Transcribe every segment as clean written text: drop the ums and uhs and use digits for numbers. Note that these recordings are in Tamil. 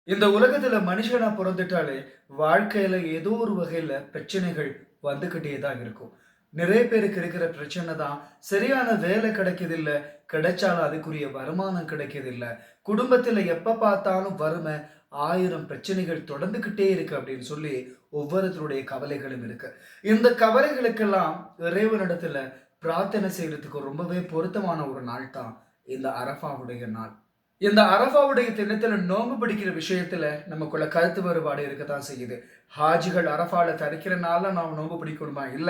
இந்த உலகத்துல மனுஷனா பொறந்துட்டாலே, வாழ்க்கையில ஏதோ ஒரு வகையில பிரச்சனைகள் வந்துகிட்டே தான் இருக்கும். நிறைய பேருக்கு இருக்கிற பிரச்சனை தான், சரியான வேலை கிடைக்குதில்ல, கிடைச்சாலும் அதுக்குரிய வருமானம் கிடைக்குதில்ல. குடும்பத்துல எப்ப பார்த்தாலும் வறுமை, 1000 பிரச்சனைகள் தொடர்ந்துகிட்டே இருக்கு அப்படின்னு சொல்லி ஒவ்வொருத்தருடைய கவலைகளும் இருக்கு. இந்த கவலைகளுக்கெல்லாம் இறைவனிடத்துல பிரார்த்தனை செய்யறதுக்கு ரொம்பவே பொருத்தமான ஒரு நாள் தான் இந்த அரஃபாவுடைய நாள். இந்த அரஃபாவுடைய தினத்துல நோன்பு பிடிக்கிற விஷயத்துல நமக்குள்ள கருத்து வேறுபாடு இருக்கத்தான் செய்யுது. ஹாஜிகள் அரஃபால தரிக்கிற நாள்ல நாம நோன்பு பிடிக்கணுமா? இல்ல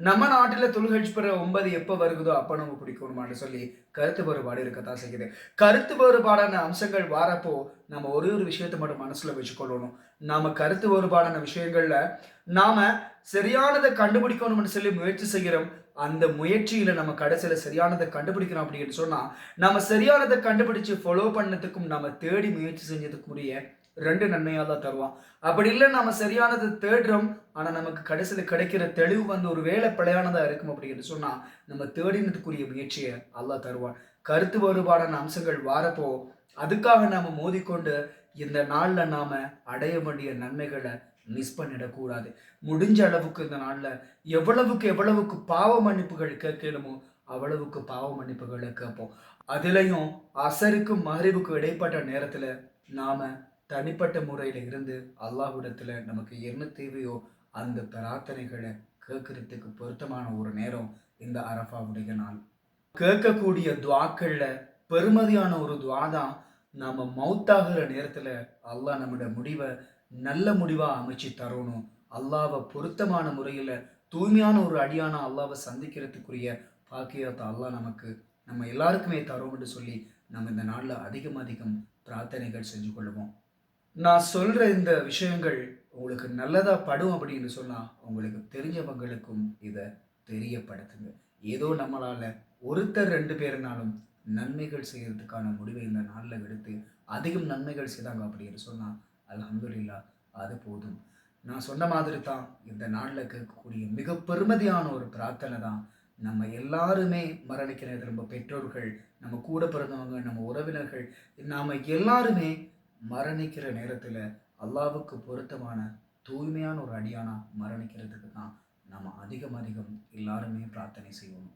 நம்ம நாட்டில துல்ஹஜ் பிற 9 எப்ப வருகுதோ அப்ப நோன்பு பிடிக்கணுமான்னு சொல்லி கருத்து வேறுபாடு இருக்கத்தான் செய்யுது. கருத்து வேறுபாடான அம்சங்கள் வாரப்போ நம்ம ஒரே ஒரு விஷயத்த மட்டும் மனசுல வச்சுக்கொள்ளணும். நாம கருத்து வேறுபாடான விஷயங்கள்ல நாம சரியானதை கண்டுபிடிக்கணும்னு சொல்லி முயற்சி செய்கிறோம். அந்த முயற்சியில நம்ம கடைசியில சரியானதை கண்டுபிடிக்கிறோம் அப்படின்னு சொன்னா, நம்ம சரியானதை கண்டுபிடிச்சு ஃபாலோ பண்ணதுக்கும், நம்ம தேடி முயற்சி செஞ்சதுக்கும் உரிய 2 நன்மையா தான் தருவான். அப்படி இல்ல நாம சரியானத தேடுறோம். ஆனா நமக்கு கடைசியில கிடைக்கிற தெளிவு வந்து ஒரு வேளை பிழையானதா இருக்கும் அப்படின்னு சொன்னா, நம்ம தேடினதுக்குரிய முயற்சிய அல்லாஹ் தருவான். கருத்து வேறுபாடான அம்சங்கள் வாரப்போ, அதுக்காக நாம மோதிக்கொண்டு இந்த நாள்ல நாம அடைய வேண்டிய நன்மைகள மிஸ் பண்ணிடக்கூடாது. முடிஞ்ச அளவுக்கு இந்த நாள்ல எவ்வளவுக்கு பாவ மன்னிப்புகள் கேட்கணுமோ, அவ்வளவுக்கு பாவ மன்னிப்புகள கேட்போம். அதிலயும் அசருக்கும் மக்ரிபுக்கும் இடைப்பட்ட நேரத்துல நாம தனிப்பட்ட முறையில இருந்து அல்லாஹ்விடத்துல நமக்கு என்ன தேவையோ அந்த பிரார்த்தனைகள கேட்கறதுக்கு பொருத்தமான ஒரு நேரம் இந்த அரஃபாவுடைய நாள். கேட்கக்கூடிய துஆக்கள்ல பெருமதியான ஒரு துஆ தான் நாம மௌத்தாகிற நேரத்துல அல்லாஹ் நம்முடைய முடிவ நல்ல முடிவா அமைச்சு தரணும். அல்லாஹ்வ பொருத்தமான முறையில தூய்மையான ஒரு அடியானா அல்லாஹ்வ சந்திக்கிறதுக்குரிய பாக்கியத்த அல்லாஹ் நமக்கு நம்ம எல்லாருக்குமே தரும்னு சொல்லி நம்ம இந்த நாள்ல அதிகம் அதிகம் பிரார்த்தனைகள் செஞ்சு கொள்ளுவோம். நான் சொல்ற இந்த விஷயங்கள் உங்களுக்கு நல்லதா படும் அப்படின்னு சொன்னா, உங்களுக்கு தெரிஞ்சவங்களுக்கும் இத தெரியப்படுத்துங்க. ஏதோ நம்மளால ஒருத்தர் 2 பேருனாலும் நன்மைகள் செய்யறதுக்கான முடிவை இந்த நாள்ல எடுத்து, அதிகம் நன்மைகள் செய்தாங்க அப்படின்னு சொன்னா, அல்ஹம்துலில்லாஹ் அது போதும். நான் சொன்ன மாதிரி தான் இந்த நாள்ல கேட்கக்கூடிய மிக பெருமதியான ஒரு பிரார்த்தனை தான். நம்ம எல்லாருமே மரணிக்கிற நேரத்துல நம்ம பெற்றோர்கள், நம்ம கூட பிறந்தவங்க, நம்ம உறவினர்கள், நாம எல்லாருமே மரணிக்கிற நேரத்துல அல்லாஹ்வுக்கு பொருத்தமான தூய்மையான ஒரு அடியானா மரணிக்கிறதுக்கு தான் நம்ம அதிகம் அதிகம் எல்லாருமே பிரார்த்தனை செய்யணும்.